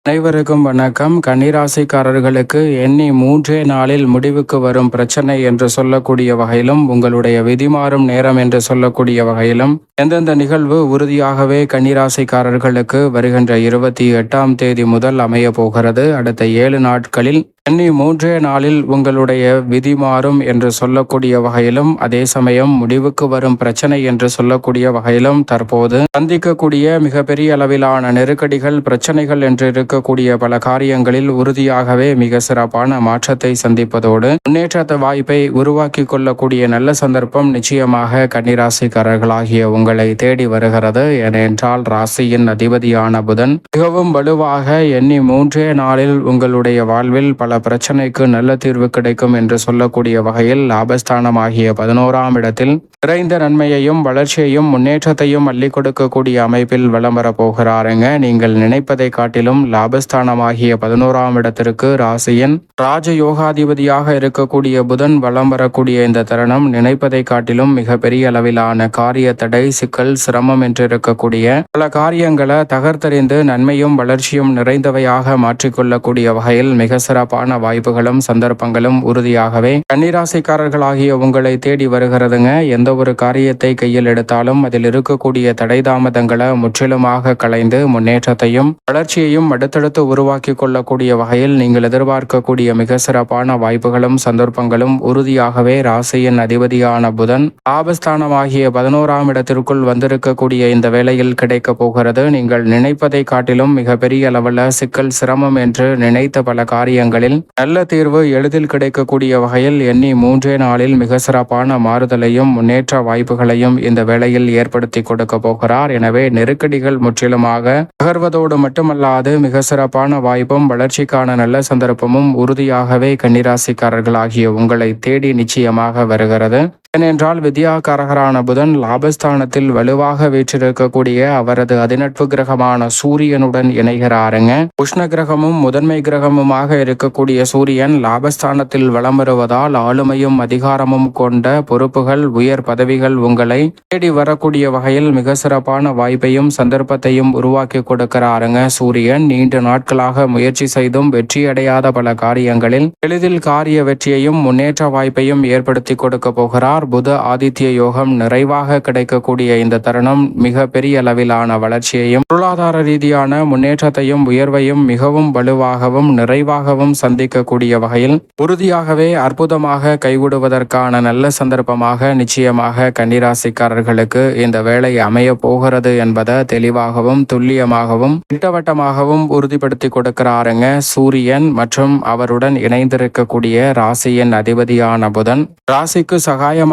அனைவருக்கும் வணக்கம். கன்னிராசிக்காரர்களுக்கு எண்ணி 3 நாளில் முடிவுக்கு வரும் பிரச்சனை என்று சொல்லக்கூடிய வகையிலும், உங்களுடைய விதிமாறும் நேரம் என்று சொல்லக்கூடிய வகையிலும், எந்தெந்த நிகழ்வு உறுதியாகவே கன்னிராசிக்காரர்களுக்கு வருகின்ற 28ஆம் தேதி முதல் அமைய போகிறது. அடுத்த 7 நாட்களில் எண்ணி 3 நாளில் உங்களுடைய விதி மாறும் என்று சொல்லக்கூடிய வகையிலும், அதே சமயம் முடிவுக்கு வரும் பிரச்சனை என்று சொல்லக்கூடிய வகையிலும், தற்போது சந்திக்கக்கூடிய மிகப்பெரிய அளவிலான நெருக்கடிகள், பிரச்சனைகள் என்று இருக்கக்கூடிய பல காரியங்களில் உறுதியாகவே மிக சிறப்பான மாற்றத்தை சந்திப்பதோடு முன்னேற்றத்தை வாய்ப்பை உருவாக்கி கொள்ளக்கூடிய நல்ல சந்தர்ப்பம் நிச்சயமாக கன்னிராசிக்காரர்களாகிய உங்களை தேடி வருகிறது. ஏனென்றால் ராசியின் அதிபதியான புதன் மிகவும் வலுவாக எண்ணி 3 நாளில் உங்களுடைய வாழ்வில் பல பிரச்சனைக்கு நல்ல தீர்வு கிடைக்கும் என்று சொல்லக்கூடிய வகையில் லாபஸ்தானமாகிய 11ஆம் இடத்தில் நிறைந்த நன்மையையும் வளர்ச்சியையும் முன்னேற்றத்தையும் அள்ளி கொடுக்கக்கூடிய அமைப்பில் வலம் வர போகிறாருங்க. நீங்கள் நினைப்பதை காட்டிலும் லாபஸ்தானமாகிய 11ஆம் இடத்திற்கு ராசியின் ராஜயோகாதிபதியாக இருக்கக்கூடிய புதன் வலம் வரக்கூடிய இந்த தருணம் நினைப்பதை காட்டிலும் மிகப்பெரிய அளவிலான காரிய தடை, சிக்கல், சிரமம் என்று இருக்கக்கூடிய பல காரியங்களை தகர்த்தறிந்து நன்மையும் வளர்ச்சியும் நிறைந்தவையாக மாற்றிக்கொள்ளக்கூடிய வகையில் மிக சிறப்பான வாய்ப்புகளும் சந்தர்ப்பங்களும் உறுதியாகவே கன்னிராசிக்காரர்களாகிய உங்களை தேடி வருகிறதுங்க. எந்த ஒரு காரியத்தை கையில் எடுத்தாலும் அதில் இருக்கக்கூடிய தடை தாமதங்களை முற்றிலுமாக களைந்து முன்னேற்றத்தையும் வளர்ச்சியையும் அடுத்தடுத்து உருவாக்கி கொள்ளக்கூடிய வகையில் நீங்கள் எதிர்பார்க்கக்கூடிய மிக சிறப்பான வாய்ப்புகளும் சந்தர்ப்பங்களும் உறுதியாகவே ராசியின் அதிபதியான புதன் லாபஸ்தானமாகிய 11ஆம் இடத்திற்குள் வந்திருக்கக்கூடிய இந்த வேளையில் கிடைக்க போகிறது. நீங்கள் நினைப்பதை காட்டிலும் மிகப்பெரிய அளவில் சிக்கல், சிரமம் என்று நினைத்த பல காரியங்களில் நல்ல தீர்வு எளிதில் கிடைக்கக்கூடிய வகையில் எண்ணி 3 நாளில் மிக சிறப்பான மாறுதலையும் முன்னேற்ற வாய்ப்புகளையும் இந்த வேளையில் ஏற்படுத்தி கொடுக்க போகிறார். எனவே நெருக்கடிகள் முற்றிலுமாக நகர்வதோடு மட்டுமல்லாது மிக சிறப்பான வாய்ப்பும் வளர்ச்சிக்கான நல்ல சந்தர்ப்பமும் உறுதியாகவே கன்னிராசிக்காரர்களாகிய உங்களை தேடி நிச்சயமாக வருகிறது. ஏனென்றால் வித்யாகாரகரான புதன் லாபஸ்தானத்தில் வலுவாக வீற்றிருக்கக்கூடிய அவரது அதிநட்பு கிரகமான சூரியனுடன் இணைகிறாருங்க. உஷ்ண கிரகமும் முதன்மை கிரகமுமாக இருக்கக்கூடிய சூரியன் லாபஸ்தானத்தில் வலம் வருவதால் ஆளுமையும் அதிகாரமும் கொண்ட பொறுப்புகள், உயர் பதவிகள் உங்களை தேடி வரக்கூடிய வகையில் மிக சிறப்பான வாய்ப்பையும் சந்தர்ப்பத்தையும் உருவாக்கி கொடுக்கிறாருங்க. சூரியன் நீண்ட நாட்களாக முயற்சி செய்தும் வெற்றியடையாத பல காரியங்களில் எளிதில் காரிய வெற்றியையும் முன்னேற்ற வாய்ப்பையும் ஏற்படுத்தி கொடுக்க போகிறார். புத ஆதித்ய யோகம் நிறைவாக கிடைக்கக்கூடிய இந்த தருணம் மிக பெரிய அளவிலான வளர்ச்சியையும் பொருளாதார ரீதியான முன்னேற்றத்தையும் உயர்வையும் மிகவும் வலுவாகவும் நிறைவாகவும் சந்திக்கக்கூடிய வகையில் உறுதியாகவே அற்புதமாக கைவிடுவதற்கான நல்ல சந்தர்ப்பமாக நிச்சயமாக கன்னிராசிக்காரர்களுக்கு இந்த வேலை அமைய போகிறது என்பதை தெளிவாகவும் துல்லியமாகவும் திட்டவட்டமாகவும் உறுதிப்படுத்தி கொடுக்கிறாருங்க சூரியன் மற்றும் அவருடன் இணைந்திருக்கக்கூடிய ராசியின் அதிபதியான புதன். ராசிக்கு சகாயமானவராக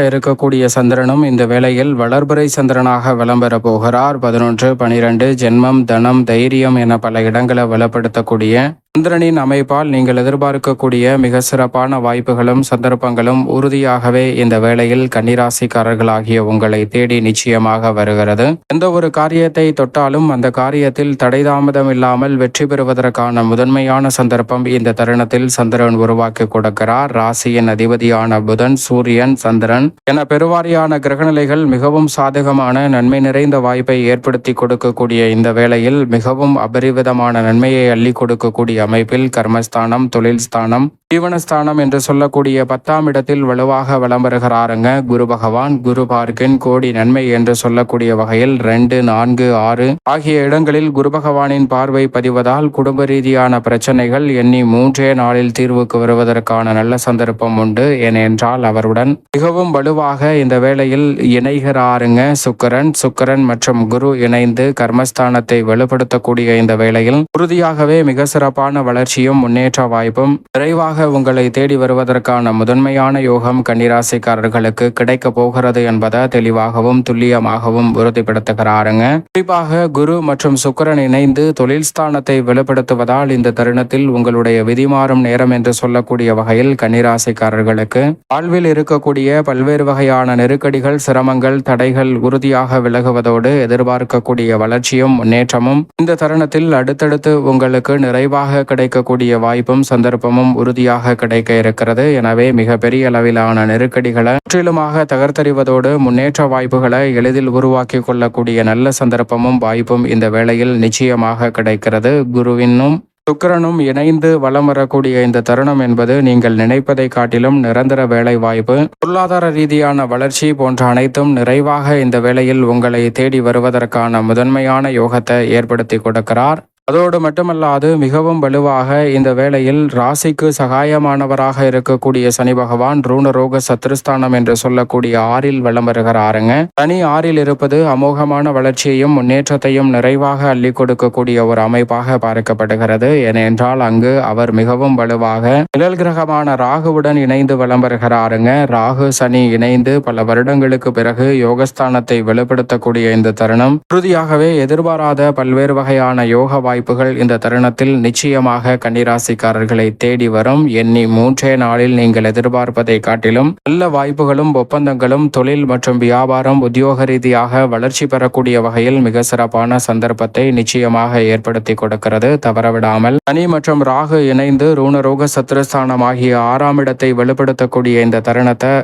இருக்கக்கூடிய சந்திரனும் இந்த வேளையில் வளர்பிறை சந்திரனாக விளம்பர போகிறார். 11, 12 ஜென்மம், தனம், தைரியம் என பல இடங்களை வளப்படுத்தக்கூடிய சந்திரனின் அமைப்பால் நீங்கள் எதிர்பார்க்கக்கூடிய மிக சிறப்பான வாய்ப்புகளும் சந்தர்ப்பங்களும் உறுதியாகவே இந்த வேளையில் கன்னிராசிக்காரர்களாகிய உங்களை தேடி நிச்சயமாக வருகிறது. எந்த ஒரு காரியத்தை தொட்டாலும் அந்த காரியத்தில் தடை தாமதம் இல்லாமல் வெற்றி பெறுவதற்கான முதன்மையான சந்தர்ப்பம் இந்த தருணத்தில் சந்திரன் உருவாக்கி கொடுக்கிறார். ராசியின் அதிபதியான புதன், சூரியன், சந்திரன் என பெருவாரியான கிரகநிலைகள் மிகவும் சாதகமான நன்மை நிறைந்த வாய்ப்பை ஏற்படுத்தி கொடுக்கக்கூடிய இந்த வேளையில் மிகவும் அபரிவிதமான நன்மையை அள்ளி கொடுக்கக்கூடிய அமைப்பில் கர்மஸ்தானம், தொழில் ஸ்தானம், ஜீவனஸ்தானம் என்று சொல்லக்கூடிய 10ஆம் இடத்தில் வலுவாக வலம் வருகிறாருங்க குரு பகவான். குரு பார்க்கின் கோடி நன்மை என்று சொல்லக்கூடிய வகையில் 2, 4, 6 ஆகிய இடங்களில் குரு பகவானின் பார்வை பதிவதால் குடும்ப ரீதியான பிரச்சனைகள் எண்ணி 3 நாளில் தீர்வுக்கு வருவதற்கான நல்ல சந்தர்ப்பம் உண்டு. ஏனென்றால் அவருடன் மிகவும் வலுவாக இந்த வேளையில் இணைகிறாருங்க சுக்கிரன் மற்றும் குரு இணைந்து கர்மஸ்தானத்தை வலுப்படுத்தக்கூடிய இந்த வேளையில் உறுதியாகவே மிக சிறப்பான வளர்ச்சியும் முன்னேற்ற வாய்ப்பும் விரைவாக உங்களை தேடி வருவதற்கான முதன்மையான யோகம் கன்னிராசிக்காரர்களுக்கு கிடைக்க போகிறது என்பதை தெளிவாகவும் துல்லியமாகவும் உறுதிப்படுத்துகிறாருங்க. குறிப்பாக குரு மற்றும் சுக்கிரன் இணைந்து தொழில் ஸ்தானத்தை வெளிப்படுத்துவதால் இந்த தருணத்தில் உங்களுடைய விதிமாறும் நேரம் என்று சொல்லக்கூடிய வகையில் கன்னிராசிக்காரர்களுக்கு வாழ்வில் இருக்கக்கூடிய பல்வேறு வகையான நெருக்கடிகள், சிரமங்கள், தடைகள் உறுதியாக விலகுவதோடு எதிர்பார்க்கக்கூடிய வளர்ச்சியும் முன்னேற்றமும் இந்த தருணத்தில் அடுத்தடுத்து உங்களுக்கு நிறைவாக கிடைக்கக்கூடிய வாய்ப்பும் சந்தர்ப்பமும் உறுதியாக கிடைக்க இருக்கிறது. எனவே மிகப்பெரிய அளவிலான நெருக்கடிகளை முற்றிலுமாக தகர்த்தறிவதோடு முன்னேற்ற வாய்ப்புகளை எளிதில் உருவாக்கி கொள்ளக்கூடிய நல்ல சந்தர்ப்பமும் வாய்ப்பும் இந்த வேளையில் நிச்சயமாக கிடைக்கிறது. குருவினும் சுக்கிரனும் இணைந்து வலம் வரக்கூடிய இந்த தருணம் என்பது நீங்கள் நினைப்பதை காட்டிலும் நிரந்தர வேலை வாய்ப்பு, பொருளாதார ரீதியான வளர்ச்சி போன்ற அனைத்தும் நிறைவாக இந்த வேளையில் உங்களை தேடி வருவதற்கான முதன்மையான யோகத்தை ஏற்படுத்தி கொடுக்கிறார். அதோடு மட்டுமல்லாது மிகவும் வலுவாக இந்த வேளையில் ராசிக்கு சகாயமானவராக இருக்கக்கூடிய சனி பகவான் ரூணரோக சத்ருஸ்தானம் என்று சொல்லக்கூடிய 6ல் வலம் வருகிறாருங்க. சனி 6ல் இருப்பது அமோகமான வளர்ச்சியையும் முன்னேற்றத்தையும் நிறைவாக அள்ளி கொடுக்கக்கூடிய ஒரு அமைப்பாக பார்க்கப்படுகிறது. ஏனென்றால் அங்கு அவர் மிகவும் வலுவாக நிழல் கிரகமான ராகுவுடன் இணைந்து வலம் வருகிறாருங்க. ராகு சனி இணைந்து பல வருடங்களுக்கு பிறகு யோகஸ்தானத்தை வெளிப்படுத்தக்கூடிய இந்த தருணம் உறுதியாகவே எதிர்பாராத பல்வேறு வகையான யோக வாய்ப்புகள் இந்த தருணத்தில் நிச்சயமாக கன்னிராசிக்காரர்களை தேடி வரும். எண்ணி 3 நாளில் நீங்கள் எதிர்பார்ப்பதை காட்டிலும் நல்ல வாய்ப்புகளும் ஒப்பந்தங்களும் தொழில் மற்றும் வியாபாரம் உத்தியோக ரீதியாக வளர்ச்சி பெறக்கூடிய வகையில் மிக சிறப்பான சந்தர்ப்பத்தை நிச்சயமாக ஏற்படுத்தி கொடுக்கிறது. தவறவிடாமல் சனி மற்றும் ராகு இணைந்து ரூணரோக சத்ருஸ்தானம் ஆகிய 6ஆம் இடத்தை வெளிப்படுத்தக்கூடிய இந்த தருணத்தை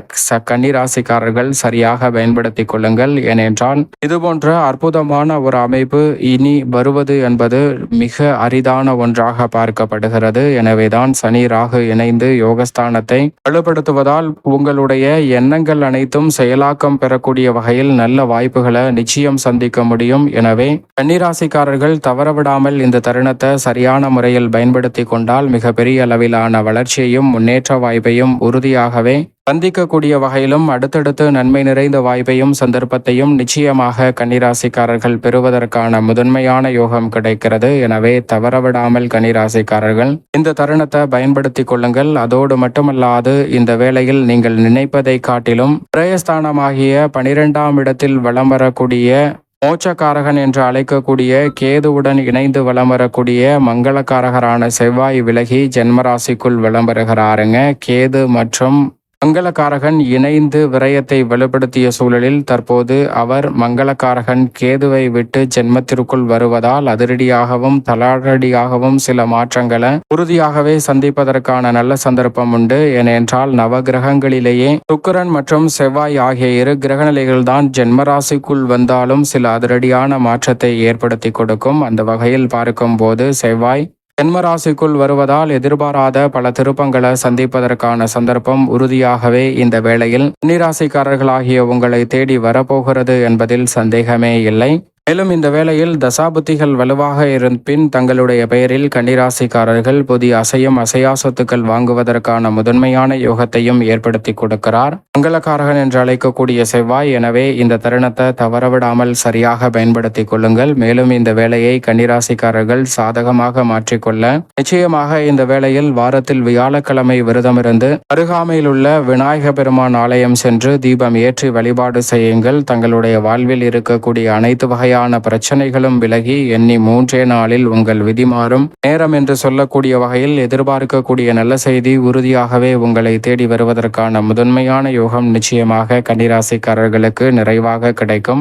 கன்னிராசிக்காரர்கள் சரியாக பயன்படுத்திக் கொள்ளுங்கள். ஏனென்றால் இதுபோன்ற அற்புதமான ஒரு அமைப்பு இனி வருவது என்பது மிக அரிதான ஒன்றாக பார்க்கப்படுகிறது. எனவேதான் சனி ராகு இணைந்து யோகஸ்தானத்தை வலுப்படுத்துவதால் உங்களுடைய எண்ணங்கள் அனைத்தும் செயலாக்கம் பெறக்கூடிய வகையில் நல்ல வாய்ப்புகளை நிச்சயம் சந்திக்க முடியும். எனவே கன்னிராசிக்காரர்கள் தவறவிடாமல் இந்த தருணத்தை சரியான முறையில் பயன்படுத்தி கொண்டால் மிகப்பெரிய அளவிலான வளர்ச்சியையும் முன்னேற்ற வாய்ப்பையும் உறுதியாகவே சந்திக்கக்கூடிய வகையிலும் அடுத்தடுத்து நன்மை நிறைந்த வாய்ப்பையும் சந்தர்ப்பத்தையும் நிச்சயமாக கன்னிராசிக்காரர்கள் பெறுவதற்கான முதன்மையான யோகம் கிடைக்கிறது. எனவே தவறவிடாமல் கன்னிராசிக்காரர்கள் இந்த தருணத்தை பயன்படுத்தி கொள்ளுங்கள். அதோடு மட்டுமல்லாது இந்த வேளையில் நீங்கள் நினைப்பதை காட்டிலும் பிரயஸ்தானமாகிய 12ஆம் இடத்தில் வலம் வரக்கூடிய மோட்சக்காரகன் என்று அழைக்கக்கூடிய கேதுவுடன் இணைந்து வலம் வரக்கூடிய மங்களக்காரகரான செவ்வாய் விலகி ஜென்மராசிக்குள் வலம் வருகிறாருங்க. கேது மற்றும் மங்களக்காரகன் இணைந்து விரயத்தை வெளிப்படுத்திய சூழலில் தற்போது அவர் மங்களக்காரகன் கேதுவை விட்டு ஜென்மத்திற்குள் வருவதால் அதிரடியாகவும் தளாரடியாகவும் சில மாற்றங்களை உறுதியாகவே சந்திப்பதற்கான நல்ல சந்தர்ப்பம் உண்டு. ஏனென்றால் நவகிரகங்களிலேயே சுக்கிரன் மற்றும் செவ்வாய் ஆகிய 2 கிரகநிலைகள் தான் ஜென்மராசிக்குள் வந்தாலும் சில அதிரடியான மாற்றத்தை ஏற்படுத்தி கொடுக்கும். அந்த வகையில் பார்க்கும் போது செவ்வாய் ஜென்மராசிக்குள் வருவதால் எதிர்பாராத பல திருப்பங்களை சந்திப்பதற்கான சந்தர்ப்பம் உறுதியாகவே இந்த வேளையில் கன்னிராசிக்காரர்களாகிய உங்களை தேடி வரப்போகிறது என்பதில் சந்தேகமே இல்லை. மேலும் இந்த வேளையில் தசாபுத்திகள் வலுவாக இருப்பின் தங்களுடைய பெயரில் கன்னிராசிக்காரர்கள் புதிய அசையும் அசையா சொத்துக்கள் வாங்குவதற்கான முதன்மையான யோகத்தையும் ஏற்படுத்தி கொடுக்கிறார் மங்களக்காரகன் என்று அழைக்கக்கூடிய செவ்வாய். எனவே இந்த தருணத்தை தவறவிடாமல் சரியாக பயன்படுத்திக் கொள்ளுங்கள். மேலும் இந்த வேளையை கன்னிராசிக்காரர்கள் சாதகமாக மாற்றிக்கொள்ள நிச்சயமாக இந்த வேளையில் வாரத்தில் வியாழக்கிழமை விரதமிருந்து அருகாமையில் உள்ள விநாயக பெருமான் ஆலயம் சென்று தீபம் ஏற்றி வழிபாடு செய்யுங்கள். தங்களுடைய வாழ்வில் இருக்கக்கூடிய அனைத்து வகை பிரச்சனைகளும் விலகி எண்ணி 3 நாளில் உங்கள் விதி மாறும் நேரம் என்று சொல்லக்கூடிய வகையில் எதிர்பார்க்கக்கூடிய நல்ல செய்தி உறுதியாகவே உங்களை தேடி வருவதற்கான முதன்மையான யோகம் நிச்சயமாக கன்னிராசிக்காரர்களுக்கு நிறைவாக கிடைக்கும்.